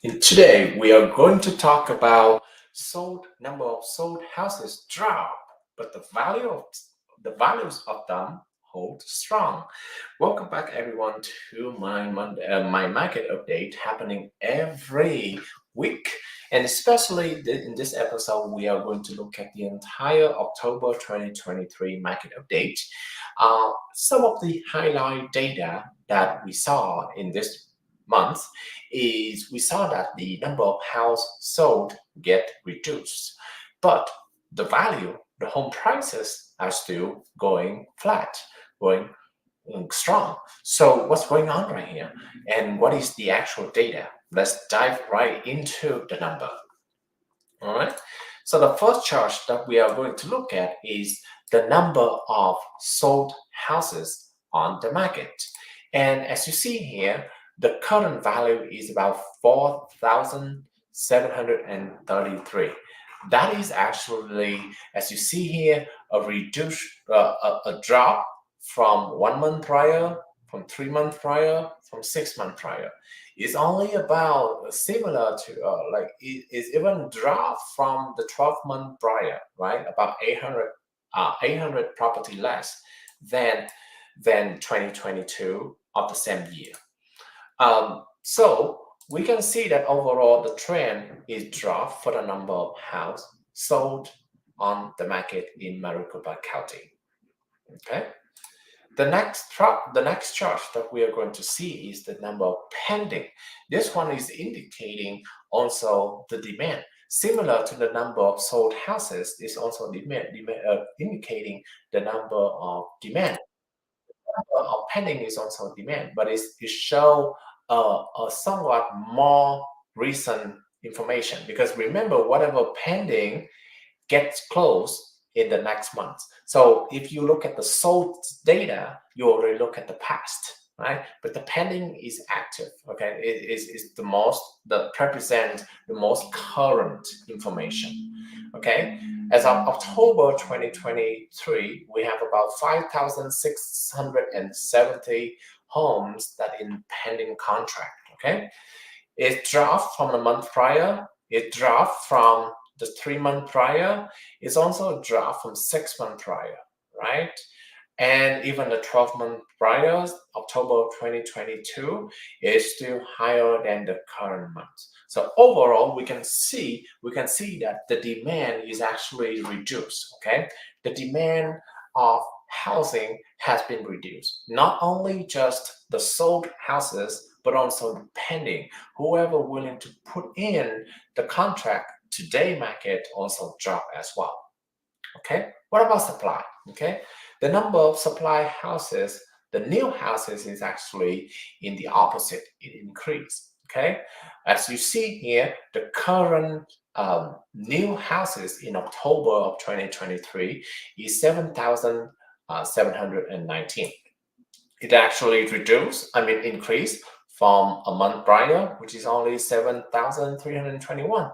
Today we are going to talk about number of sold houses drop, but the values of them hold strong. Welcome back, everyone, to my market update happening every week, and especially in this episode, we are going to look at the entire October 2023 market update. Some of the highlight data that we saw in this month is we saw that the number of houses sold get reduced, but the home prices are still going flat, going strong. So what's going on right here? And what is the actual data? Let's dive right into the number. All right. So the first chart that we are going to look at is the number of sold houses on the market. And as you see here, the current value is about 4,733. That is actually, as you see here, a drop from 1 month prior, from 3 months prior, from 6 months prior. It's only about similar to it is even dropped from the 12-month prior, right? About 800 property less than 2022 of the same year. So we can see that overall the trend is drop for the number of houses sold on the market in Maricopa County. Okay. The next chart that we are going to see is the number of pending. This one is indicating also the demand. Similar to the number of sold houses, is also indicating the number of demand. Pending is also demand, but it show a somewhat more recent information, because remember, whatever pending gets closed in the next month. So if you look at the sold data, you already look at the past, right? But the pending is active. Okay, it is that represent the most current information. Okay, as of October 2023, we have about 5,670 homes that in pending contract. Okay, it dropped from the month prior. It dropped from the 3 month prior. It's also a drop from 6 month prior, right? And even the 12-month prior, October 2022, is still higher than the current month. So overall, we can see that the demand is actually reduced. Okay, the demand of housing has been reduced. Not only just the sold houses, but also the pending. Whoever willing to put in the contract today market also drop as well. Okay, what about supply? Okay, the number of supply houses, the new houses, is actually in the opposite. It increased. Okay, as you see here, the current new houses in October of 2023 is 7,719. It actually increased from a month prior, which is only 7,321.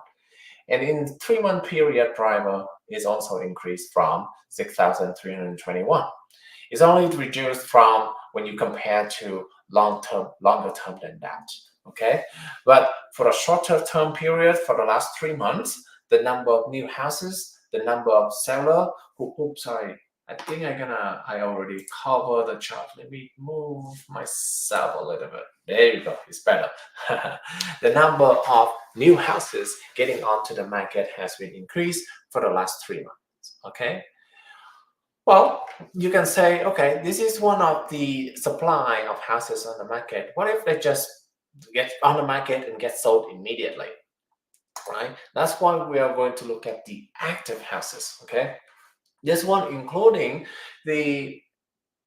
And in 3 month period prior is also increased from 6,321. It's only reduced from when you compare to longer term than that. Okay, but for a shorter term period, for the last 3 months, the number of new houses, the number of seller I think I already covered the chart. Let me move myself a little bit. There you go, it's better. The number of new houses getting onto the market has been increased for the last 3 months. Okay. Well, you can say, okay, this is one of the supply of houses on the market. What if they just get on the market and get sold immediately? Right? That's why we are going to look at the active houses. Okay. This one including the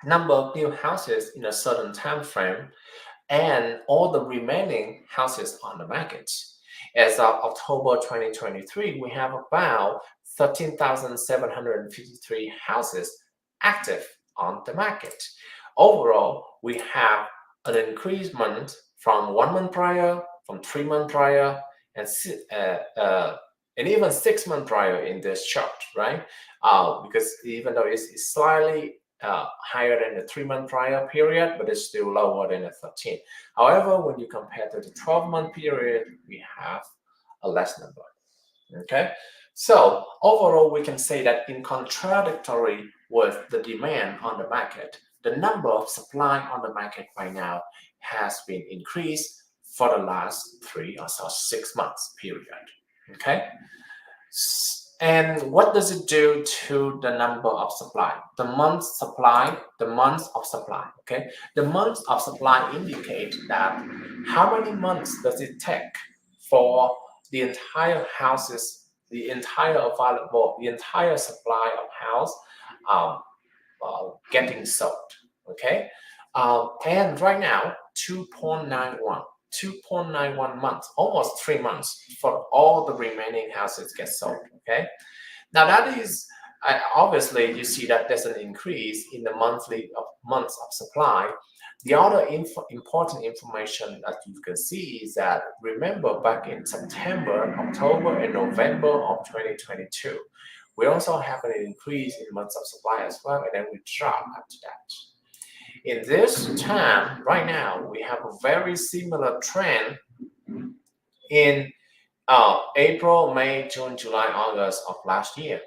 number of new houses in a certain time frame and all the remaining houses on the market. As of October 2023, we have about 13,753 houses active on the market. Overall, we have an increasement from 1 month prior, from 3 month prior, and even 6 month prior in this chart, right? Because even though it's slightly higher than the 3-month prior period, but it's still lower than the 13. However, when you compare to the 12-month period, we have a less number. Okay, so overall, we can say that in contradictory with the demand on the market, the number of supply on the market right now has been increased for the last 3 or so 6 months period. Okay, and what does it do to the number of supply? The months of supply. Okay, the months of supply indicate that how many months does it take for the entire houses, the entire available, the entire supply of house um, getting sold. Okay, and right now 2.91 months, almost 3 months for all the remaining houses get sold. Okay, now that is obviously you see that there's an increase in the months of supply. The other important information that you can see is that remember back in September, October, and November of 2022, we also have an increase in months of supply as well, and then we drop after that. In this time, right now, we have a very similar trend in April, May, June, July, August of last year.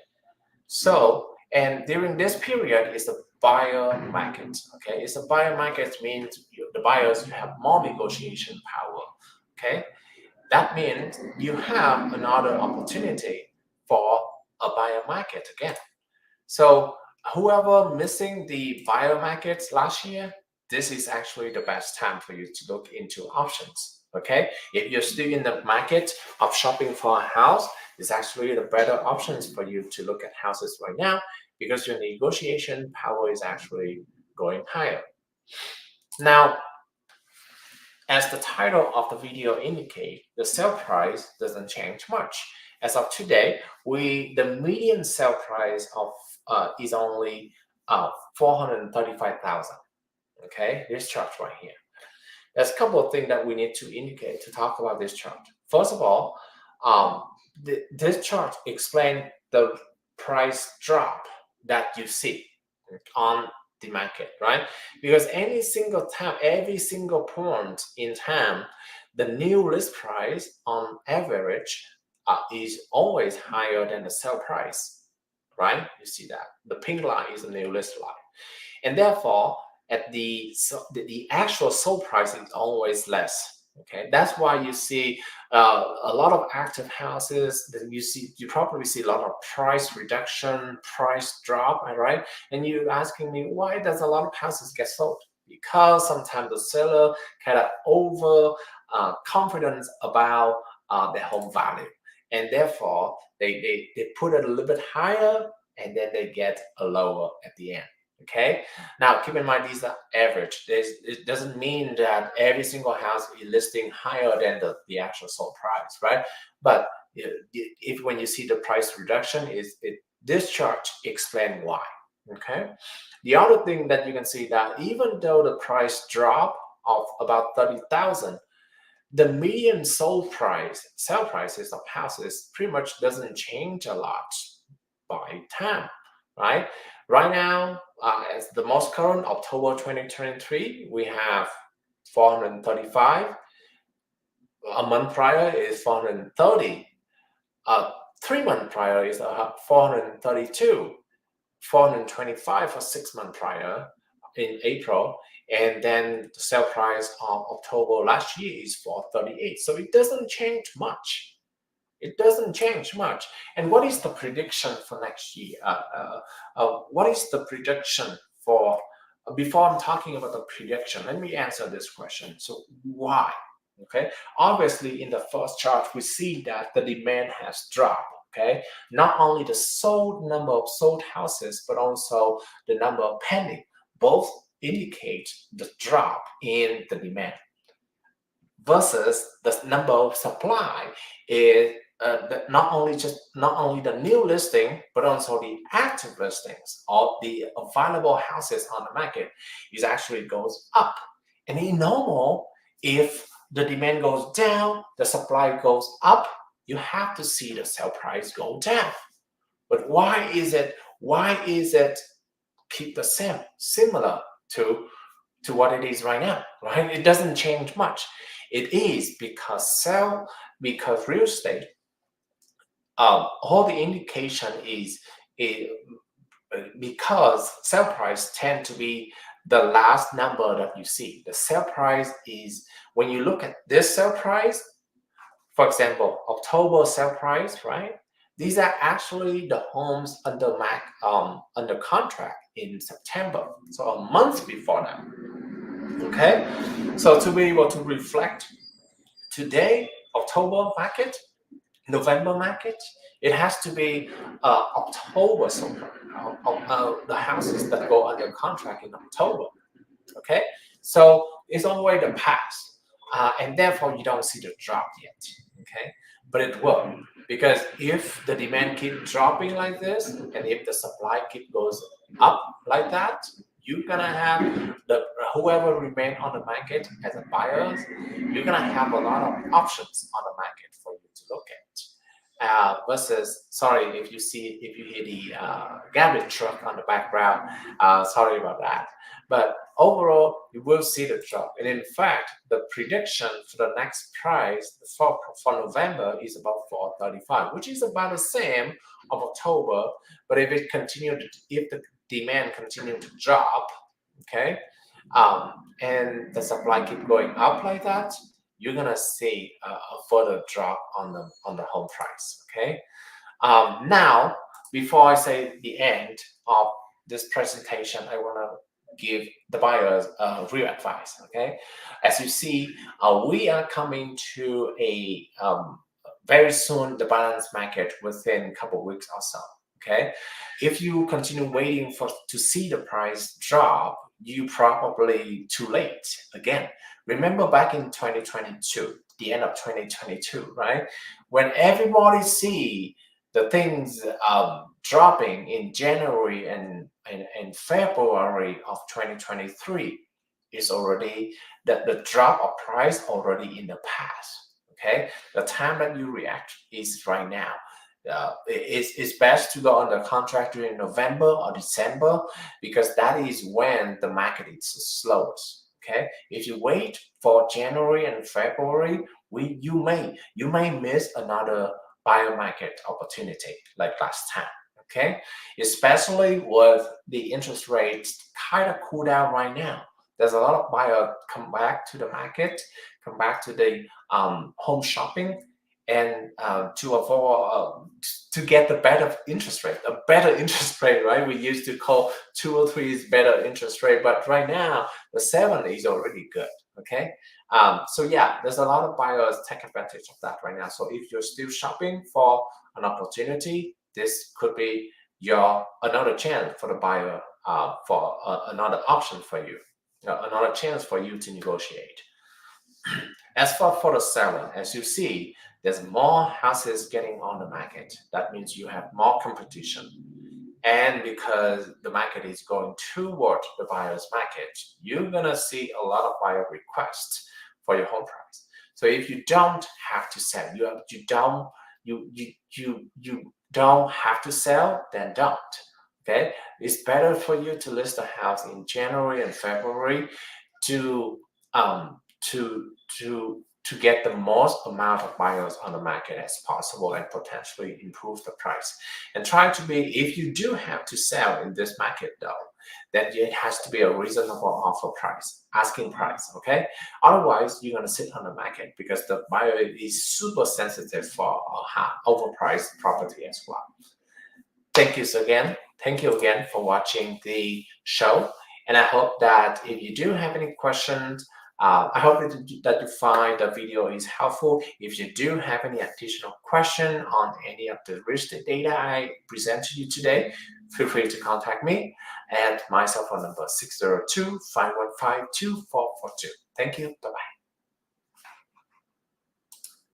So, and during this period is a buyer market. Okay, it's a buyer market means the buyers you have more negotiation power. Okay, that means you have another opportunity for a buyer market again. So whoever missing the buyer markets last year, this is actually the best time for you to look into options. Okay, if you're still in the market of shopping for a house, it's actually the better options for you to look at houses right now because your negotiation power is actually going higher. Now, as the title of the video indicates, the sale price doesn't change much. As of today, the median sale price of is only 435,000. Okay, this chart right here. There's a couple of things that we need to indicate to talk about this chart. First of all, this chart explains the price drop that you see on the market, right? Because every single point in time, the new list price on average is always higher than the sale price, right? You see that the pink line is the new list line, and therefore at the actual sold price is always less. Okay, that's why you see a lot of active houses. That you probably see a lot of price reduction, price drop, right? And you're asking me why does a lot of houses get sold? Because sometimes the seller kind of over confidence about their home value, and therefore they put it a little bit higher, and then they get a lower at the end. Okay, now keep in mind these are average. It doesn't mean that every single house is listing higher than the actual sold price, right? But if when you see the price reduction, this chart explains why. Okay, the other thing that you can see that even though the price drop of about 30,000, the median sale prices of houses pretty much doesn't change a lot by time, right? Right now, as the most current October 2023, we have 435. A month prior is 430. 3 month prior is 432. 425 for 6 month prior in April, and then the sale price of October last year is 438. So it doesn't change much. It doesn't change much. And what is the prediction for next year? What is the prediction for, before I'm talking about the prediction, let me answer this question. So why? Okay, obviously in the first chart, we see that the demand has dropped. Okay, not only the number of sold houses, but also the number of pending, both indicate the drop in the demand versus the number of supply is not only the new listing, but also the active listings or the available houses on the market is actually goes up. And in normal, if the demand goes down, the supply goes up, you have to see the sale price go down. But why is it keep the same, similar to what it is right now, right? It doesn't change much. It is because real estate, all the indication is it, because sale price tend to be the last number that you see. The sale price is when you look at this sale price, for example, October sale price, right? These are actually the homes under contract in September, so a month before that. Okay, so to be able to reflect today, October market, November market, it has to be October so the houses that go under contract in October. Okay, so it's already the past, and therefore you don't see the drop yet. Okay, but it will, because if the demand keep dropping like this, and if the supply keep goes up like that, you're gonna have the whoever remain on the market as a buyers, you're gonna have a lot of options on the market for you to look at. Versus, sorry if you hear the garbage truck on the background, sorry about that. But overall, you will see the drop. And in fact, the prediction for the next price for November is about 435, which is about the same of October. But if if the demand continue to drop, okay, and the supply keep going up like that, you're gonna see a further drop on the home price. Okay. Now, before I say the end of this presentation, I want to give the buyers real advice. Okay, as you see, we are coming to a very soon the balance market within a couple of weeks or so. Okay, if you continue waiting to see the price drop, you probably too late again. Remember back in 2022, the end of 2022, right? When everybody see the things dropping in January and February of 2023 is already the drop of price already in the past. Okay, the time that you react is right now. It's best to go under contract during November or December, because that is when the market is slowest. Okay, if you wait for January and February, you may miss another buyer market opportunity like last time. Okay, especially with the interest rates kind of cool down right now. There's a lot of buyer come back to the market, come back to the home shopping, and to avoid to get the better interest rate, a better interest rate, right? We used to call 2 or 3 is better interest rate, but right now the 7 is already good. Okay, so yeah, there's a lot of buyers take advantage of that right now. So if you're still shopping for an opportunity, this could be another chance for the buyer, for another option for you, another chance for you to negotiate. As for the seller, as you see, there's more houses getting on the market. That means you have more competition. And because the market is going toward the buyer's market, you're gonna see a lot of buyer requests for your home price. So if you don't have to sell, you don't have to sell, then don't. Okay, it's better for you to list a house in January and February to to get the most amount of buyers on the market as possible and potentially improve the price. And try to be, if you do have to sell in this market though, then it has to be a reasonable offer price, asking price, okay? Otherwise, you're gonna sit on the market because the buyer is super sensitive for overpriced property as well. Thank you again for watching the show. And I hope that if you do have any questions, I hope that you find the video is helpful. If you do have any additional question on any of the real estate data I present to you today, feel free to contact me at my cell phone number 602-515-2442. Thank you. Bye-bye.